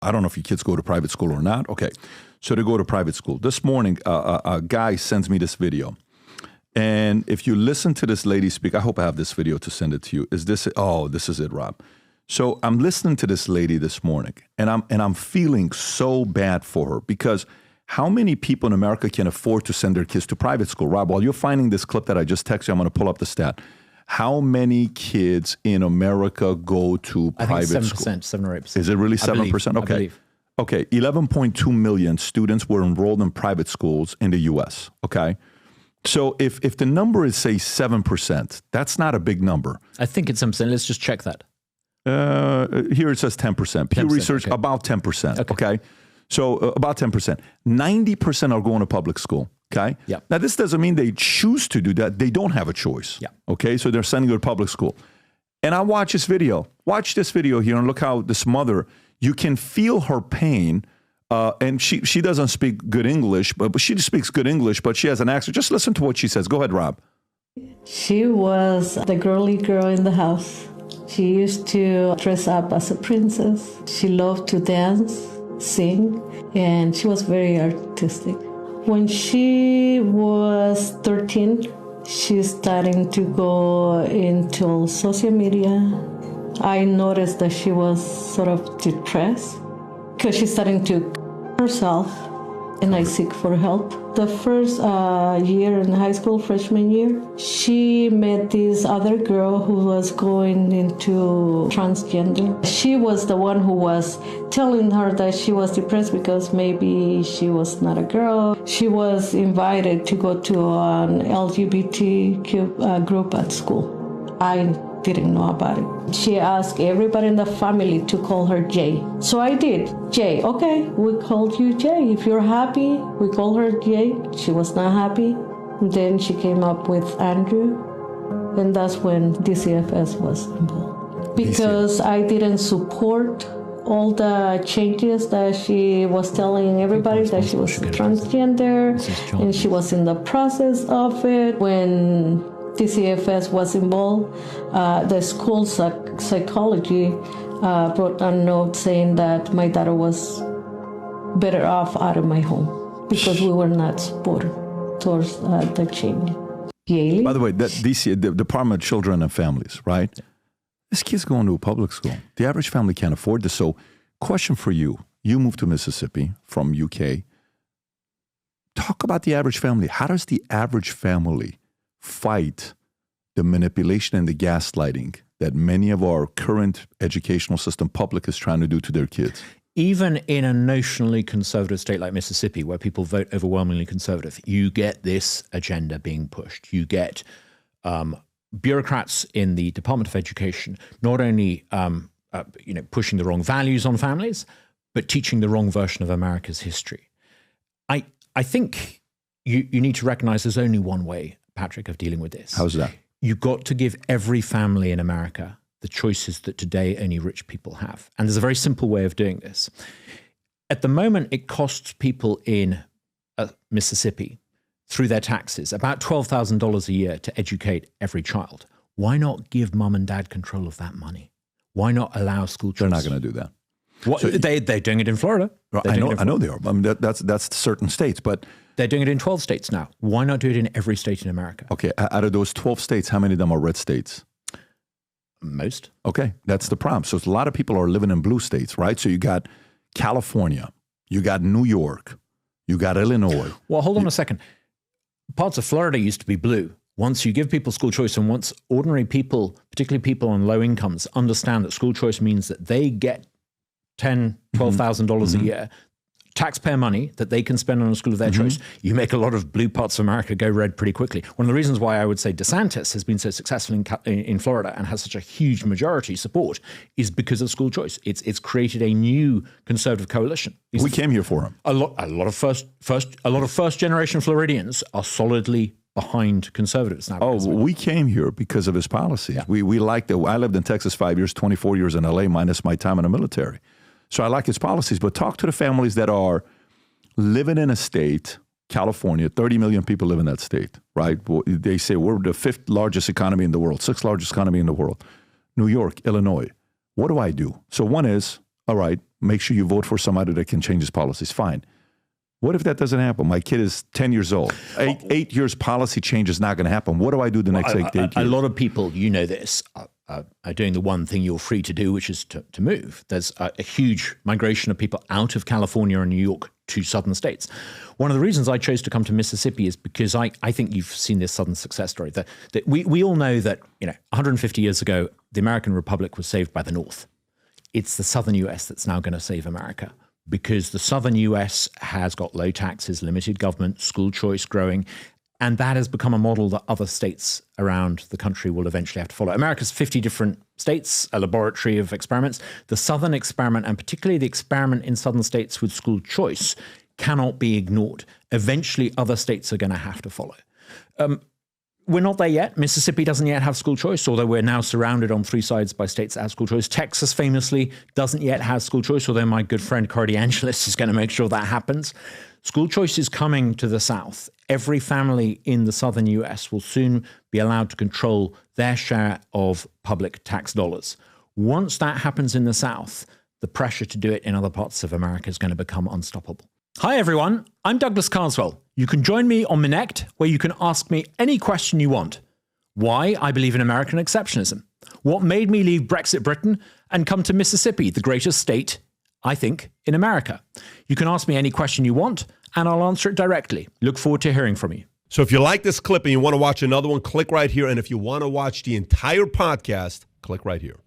I don't know if your kids go to private school or not. Okay. So they go to private school. This morning, a guy sends me this video. And if you listen to this lady speak, I hope I have this video to send it to you. Is this, oh, this is it, Rob. So I'm listening to this lady this morning, and I'm feeling so bad for her, because how many people in America can afford to send their kids to private school? Rob, while you're finding this clip that I just texted you, I'm going to pull up the stat. How many kids in America go to private school? I think 7%, 7 or 8%. Is it really 7%? Okay. I believe. Okay, 11.2 million students were enrolled in private schools in the U.S., okay? So if the number is, say, 7%, that's not a big number. I think it's 7%. Let's just check that. Here it says 10%. Pew Research, okay. About 10%, okay? So about 10%. 90% are going to public school, okay? Yeah. Now, this doesn't mean they choose to do that. They don't have a choice, okay? So they're sending you to public school. And I watch this video. Watch this video here and look how this mother, you can feel her pain. And she doesn't speak good English, but she speaks good English, but she has an accent. Just listen to what she says. Go ahead, Rob. She was the girly girl in the house. She used to dress up as a princess. She loved to dance, sing, and she was very artistic. When she was 13, she's starting to go into social media. I noticed that she was sort of depressed because she's starting to herself, and I seek for help. The first year in high school, freshman year, she met this other girl who was going into transgender. She was the one who was telling her that she was depressed because maybe she was not a girl. She was invited to go to an LGBTQ group at school. I didn't know about it. She asked everybody in the family to call her Jay. So I did. Jay, okay, we called you Jay. If you're happy, we call her Jay. She was not happy. And then she came up with Andrew. And that's when DCFS was involved. Because I didn't support all the changes that she was telling everybody, that she was transgender, and she was in the process of it. When DCFS was involved, the school psychology wrote a note saying that my daughter was better off out of my home because we were not supportive towards the change. Yale. By the way, that the Department of Children and Families, right? Yeah. This kid's going to a public school. The average family can't afford this. So, question for you. You moved to Mississippi from UK. Talk about the average family. How does the average family fight the manipulation and the gaslighting that many of our current educational system public is trying to do to their kids? Even in a notionally conservative state like Mississippi, where people vote overwhelmingly conservative, you get this agenda being pushed. You get bureaucrats in the Department of Education not only pushing the wrong values on families, but teaching the wrong version of America's history. I think you need to recognize there's only one way, Patrick, of dealing with this. How's that? You've got to give every family in America the choices that today only rich people have. And there's a very simple way of doing this. At the moment, it costs people in Mississippi, through their taxes, about $12,000 a year to educate every child. Why not give mum and dad control of that money? Why not allow school choice? They're not going to do that. What, so, they're doing it in Florida. I know they are. I mean, that's certain states, but they're doing it in 12 states now. Why not do it in every state in America? Okay, out of those 12 states, how many of them are red states? Most. Okay, that's the problem. So a lot of people are living in blue states, right? So you got California, you got New York, you got Illinois. Well, hold on a second. Parts of Florida used to be blue. Once you give people school choice, and once ordinary people, particularly people on low incomes, understand that school choice means that they get $10,000, $12,000 a year, taxpayer money that they can spend on a school of their choice, you make a lot of blue parts of America go red pretty quickly. One of the reasons why I would say DeSantis has been so successful in Florida and has such a huge majority support is because of school choice. It's created a new conservative coalition. We came here for him. A lot of first generation Floridians are solidly behind conservatives now. Oh, we came here because of his policies. Yeah. We liked it. I lived in Texas 5 years, 24 years in LA, minus my time in the military. So I like his policies, but talk to the families that are living in a state, California, 30 million people live in that state, right? They say we're the 5th largest economy in the world, 6th largest economy in the world. New York, Illinois. What do I do? So one is, all right, make sure you vote for somebody that can change his policies. Fine. What if that doesn't happen? My kid is 10 years old. Eight years policy change is not going to happen. What do I do the next 8 years? A lot of people, you know this, are doing the one thing you're free to do, which is to move. There's a huge migration of people out of California and New York to southern states. One of the reasons I chose to come to Mississippi is because I think you've seen this southern success story. That we all know that 150 years ago, the American Republic was saved by the North. It's the southern U.S. that's now going to save America, because the southern U.S. has got low taxes, limited government, school choice growing, and that has become a model that other states around the country will eventually have to follow. America's 50 different states, a laboratory of experiments. The southern experiment, and particularly the experiment in southern states with school choice, cannot be ignored. Eventually, other states are going to have to follow. We're not there yet. Mississippi doesn't yet have school choice, although we're now surrounded on three sides by states that have school choice. Texas famously doesn't yet have school choice, although my good friend Corey DeAngelis is going to make sure that happens. School choice is coming to the South. Every family in the southern U.S. will soon be allowed to control their share of public tax dollars. Once that happens in the South, the pressure to do it in other parts of America is going to become unstoppable. Hi, everyone. I'm Douglas Carswell. You can join me on Minect, where you can ask me any question you want. Why I believe in American exceptionalism. What made me leave Brexit Britain and come to Mississippi, the greatest state, I think, in America. You can ask me any question you want, and I'll answer it directly. Look forward to hearing from you. So if you like this clip and you want to watch another one, click right here. And if you want to watch the entire podcast, click right here.